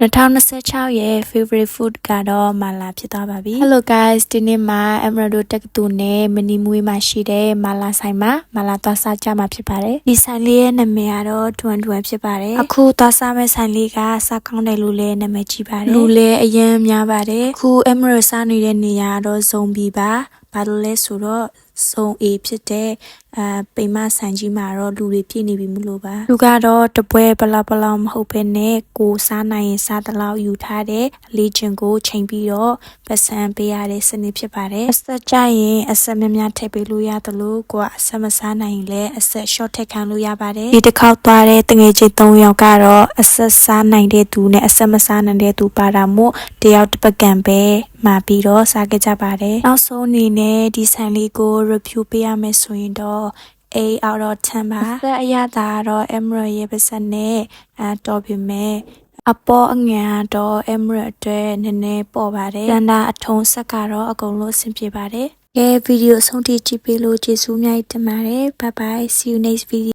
2026ရဲ့ favorite food ကတော့မာလာဖြစ်သွားပါပြီ Hello guys ဒီနေ့မှာ Emerald တက္ကသိုလ်နဲ့မနီမွေးမှာရှိတဲ့မာလာဆိုင်မှာမာလာသွားစားကြမှာဖြစ်ပါတယ်ဒီဆိုင်လေးရဲ့နာမည်ကတော့တွန်ဖြစ်ပါတယ်အခုသွားစားမဲ့ဆိုင်လေးကစားကောင်းတယ်လို့လည်းနာမည်ကြီးပါတယ်လူလည်းအရင်များပါတယ်အခု Emerald စားနေတဲ့နေရာတော့ဇုံဘီပါဘာလို့လဲဆိုတော့စုံ A ဖြစ်တဲ့ပိမဆိုင်ကြီးမှာတော့လူတွေပြည့်နေပြီမလို့ပါလူကတော့တပွဲဘလောက်မဟုတ်ဘဲနဲ့ကိုစားနိုင်ရင်စားတလောက်ယူထားတဲ့လေ့ကျင့်ကိုချိန်ပြီးတော့ပတ်စံပေးရတဲ့စနစ်ဖြစ်ပါတယ်အဆက်ကြရင်အဆက်များများထည့်ပေးလို့ရတယ်လို့ကိုကအဆက်မစားနိုင်ရင်လည်းအဆက် short ထည့်ခံလို့ရပါတယ်ဒီတစ်ခေါက်သွားတဲ့တငယ်ချင်း3ယောက်ကတော့အဆက်စားနိုင်တဲ့သူနဲ့အဆက်မစားနိုင်တဲ့သူပါတာမို့တယောက်တစ်ပတ်ကန်ပဲမှာပြီးတော့စားခဲ့ကြပါတယ်နောက်ဆုံးအနေနဲ့ဒီဆိုင်လေးကို review ပေးရမယ်ဆိုရင်တော့8 out of 10ပါအရသာတော့ Emerald ရဲ့ပါစက်နဲ့တော်ပြီမဲ့အပေါ်အငန်တော့ Emerald အတွက်နည်းနည်းပေါ်ပါတယ်တန်တာအထုံးဆက်ကတော့အကုန်လုံးအဆင်ပြေပါတယ်ကဲဗီဒီယိုအဆုံးထိကြည့်ပေးလို့ကျေးဇူးအများကြီးတင်ပါတယ် bye bye see you next video